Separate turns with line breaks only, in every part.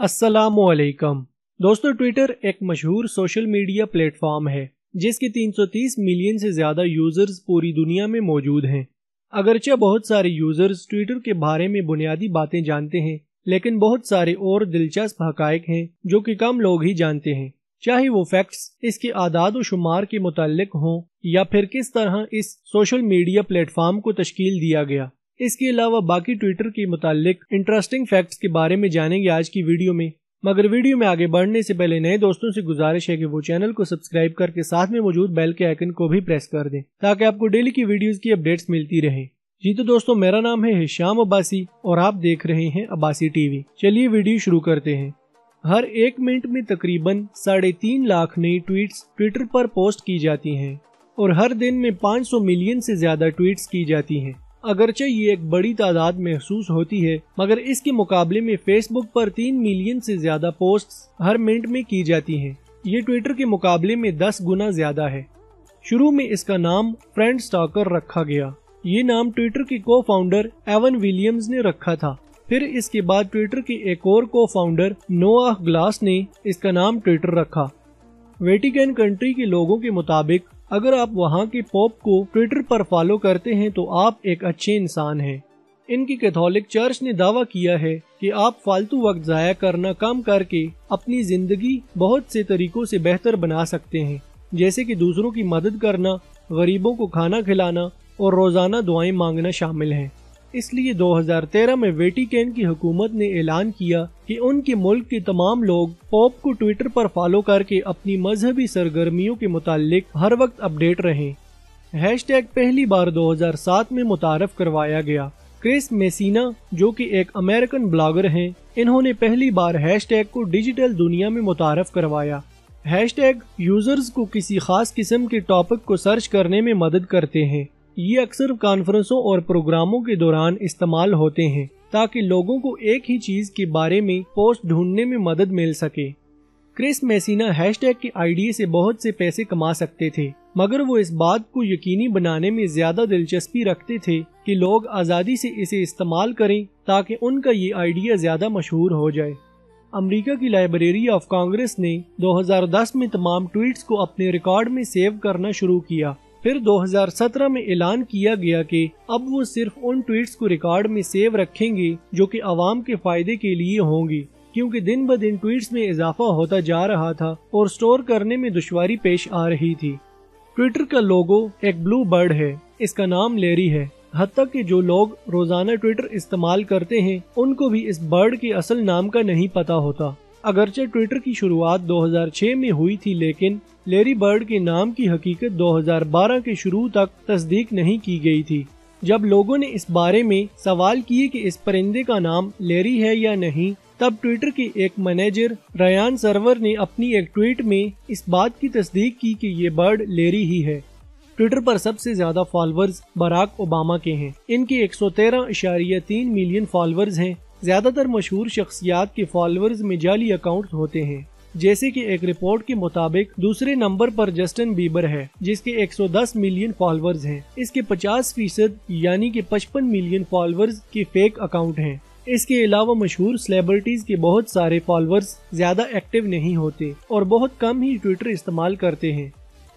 अस्सलामुअलैकुम दोस्तों, ट्विटर एक मशहूर सोशल मीडिया प्लेटफॉर्म है जिसके 330 मिलियन से ज्यादा यूजर्स पूरी दुनिया में मौजूद हैं। अगरचे बहुत सारे यूजर्स ट्विटर के बारे में बुनियादी बातें जानते हैं, लेकिन बहुत सारे और दिलचस्प हकायक हैं जो कि कम लोग ही जानते हैं, चाहे वो फैक्ट्स इसके आदाद व शुमार के मुताल्लिक हों या फिर किस तरह इस सोशल मीडिया प्लेटफॉर्म को तश्कील दिया गया। इसके अलावा बाकी ट्विटर के मुताल्लिक इंटरेस्टिंग फैक्ट्स के बारे में जानेंगे आज की वीडियो में। मगर वीडियो में आगे बढ़ने से पहले नए दोस्तों से गुजारिश है कि वो चैनल को सब्सक्राइब करके साथ में मौजूद बेल के आइकन को भी प्रेस कर दें ताकि आपको डेली की वीडियोस की अपडेट्स मिलती रहे। जी तो दोस्तों, मेरा नाम है हिशाम अब्बासी और आप देख रहे हैं अब्बासी टीवी। चलिए वीडियो शुरू करते हैं। हर 1 मिनट में तकरीबन 3.5 लाख नई ट्वीट्स ट्विटर पर पोस्ट की जाती हैं और हर दिन में 500 मिलियन से ज्यादा ट्वीट्स की जाती हैं। अगरचे ये एक बड़ी तादाद महसूस होती है, मगर इसके मुकाबले में फेसबुक पर 3 मिलियन से ज्यादा पोस्ट्स हर मिनट में की जाती हैं। ये ट्विटर के मुकाबले में 10 गुना ज्यादा है। शुरू में इसका नाम फ्रेंड स्टॉकर रखा गया। ये नाम ट्विटर के को फाउंडर एवन विलियम्स ने रखा था। फिर इसके बाद ट्विटर के एक और को फाउंडर नोआह ग्लास ने इसका नाम ट्विटर रखा। वेटिकन कंट्री के लोगों के मुताबिक अगर आप वहाँ के पोप को ट्विटर पर फॉलो करते हैं तो आप एक अच्छे इंसान हैं। इनकी कैथोलिक चर्च ने दावा किया है कि आप फालतू वक्त जाया करना कम करके अपनी जिंदगी बहुत से तरीकों से बेहतर बना सकते हैं, जैसे कि दूसरों की मदद करना, गरीबों को खाना खिलाना और रोजाना दुआएं मांगना शामिल हैं। इसलिए 2013 में वेटिकन की हुकूमत ने ऐलान किया कि उनके मुल्क के तमाम लोग पोप को ट्विटर पर फॉलो करके अपनी मजहबी सरगर्मियों के मुताल्लिक हर वक्त अपडेट रहें। हैशटैग पहली बार 2007 में मुतारफ करवाया गया। क्रिस मेसिना, जो कि एक अमेरिकन ब्लॉगर हैं, इन्होंने पहली बार हैशटैग को डिजिटल दुनिया में मुतारफ करवाया। हैशटैग यूजर्स को किसी खास किस्म के टॉपिक को सर्च करने में मदद करते हैं। ये अक्सर कॉन्फ्रेंसों और प्रोग्रामों के दौरान इस्तेमाल होते हैं ताकि लोगों को एक ही चीज के बारे में पोस्ट ढूंढने में मदद मिल सके। क्रिस मेसिना हैशटैग के आइडिया से बहुत से पैसे कमा सकते थे, मगर वो इस बात को यकीनी बनाने में ज्यादा दिलचस्पी रखते थे कि लोग आजादी से इसे इस्तेमाल करें ताकि उनका ये आइडिया ज्यादा मशहूर हो जाए। अमेरिका की लाइब्रेरी ऑफ कांग्रेस ने 2010 में तमाम ट्वीट्स को अपने रिकॉर्ड में सेव करना शुरू किया। फिर 2017 में ऐलान किया गया कि अब वो सिर्फ उन ट्वीट्स को रिकॉर्ड में सेव रखेंगे जो कि आवाम के फायदे के लिए होंगी, क्योंकि दिन ब दिन ट्वीट्स में इजाफा होता जा रहा था और स्टोर करने में दुश्वारी पेश आ रही थी। ट्विटर का लोगो एक ब्लू बर्ड है। इसका नाम लेरी है। हत्ता कि जो लोग रोजाना ट्विटर इस्तेमाल करते हैं उनको भी इस बर्ड के असल नाम का नहीं पता होता। अगरचे ट्विटर की शुरुआत 2006 में हुई थी, लेकिन लेरी बर्ड के नाम की हकीकत 2012 के शुरू तक तस्दीक नहीं की गई थी। जब लोगों ने इस बारे में सवाल किए कि इस परिंदे का नाम लेरी है या नहीं, तब ट्विटर के एक मैनेजर रयान सर्वर ने अपनी एक ट्वीट में इस बात की तस्दीक की कि ये बर्ड लेरी ही है। ट्विटर पर सबसे ज्यादा फॉलोअर्स बराक ओबामा के हैं। इनके 113.3 मिलियन फॉलोअर्स हैं। ज्यादातर मशहूर शख्सियात के फॉलोअर्स में जाली अकाउंट्स होते हैं, जैसे कि एक रिपोर्ट के मुताबिक दूसरे नंबर पर जस्टिन बीबर है जिसके 110 मिलियन फॉलोअर्स हैं। इसके 50% यानी कि 55 मिलियन फॉलोअर्स के फेक अकाउंट हैं। इसके अलावा मशहूर सेलिब्रिटीज के बहुत सारे फॉलोअर्स ज्यादा एक्टिव नहीं होते और बहुत कम ही ट्विटर इस्तेमाल करते हैं।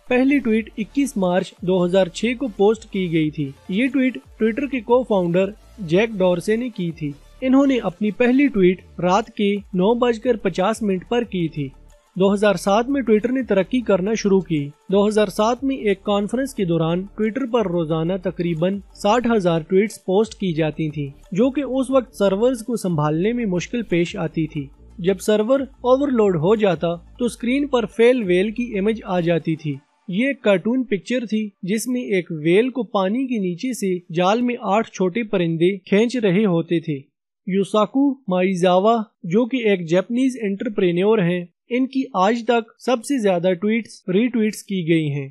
पहली ट्वीट 21 मार्च 2006 को पोस्ट की गई थी। ये ट्वीट ट्विटर के को फाउंडर जैक डॉर्से ने की थी। इन्होंने अपनी पहली ट्वीट रात के 9:50 पर की थी। 2007 में ट्विटर ने तरक्की करना शुरू की। 2007 में एक कॉन्फ्रेंस के दौरान ट्विटर पर रोजाना तकरीबन 60,000 ट्वीट्स पोस्ट की जाती थी, जो कि उस वक्त सर्वर्स को संभालने में मुश्किल पेश आती थी। जब सर्वर ओवरलोड हो जाता तो स्क्रीन पर फेल वेल की इमेज आ जाती थी। ये एक कार्टून पिक्चर थी जिसमें एक वेल को पानी के नीचे से जाल में 8 छोटे परिंदे खींच रहे होते थे। यूसाकू माइजावा, जो कि एक जापानीज एंटरप्रेन्योर हैं, इनकी आज तक सबसे ज्यादा ट्वीट्स रीट्वीट्स की गई हैं।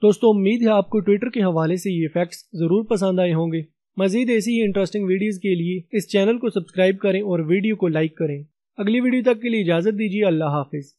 दोस्तों, उम्मीद है आपको ट्विटर के हवाले से ये फैक्ट्स जरूर पसंद आए होंगे। मजीद ऐसी ही इंटरेस्टिंग वीडियोस के लिए इस चैनल को सब्सक्राइब करें और वीडियो को लाइक करें। अगली वीडियो तक के लिए इजाजत दीजिए। अल्लाह हाफिज।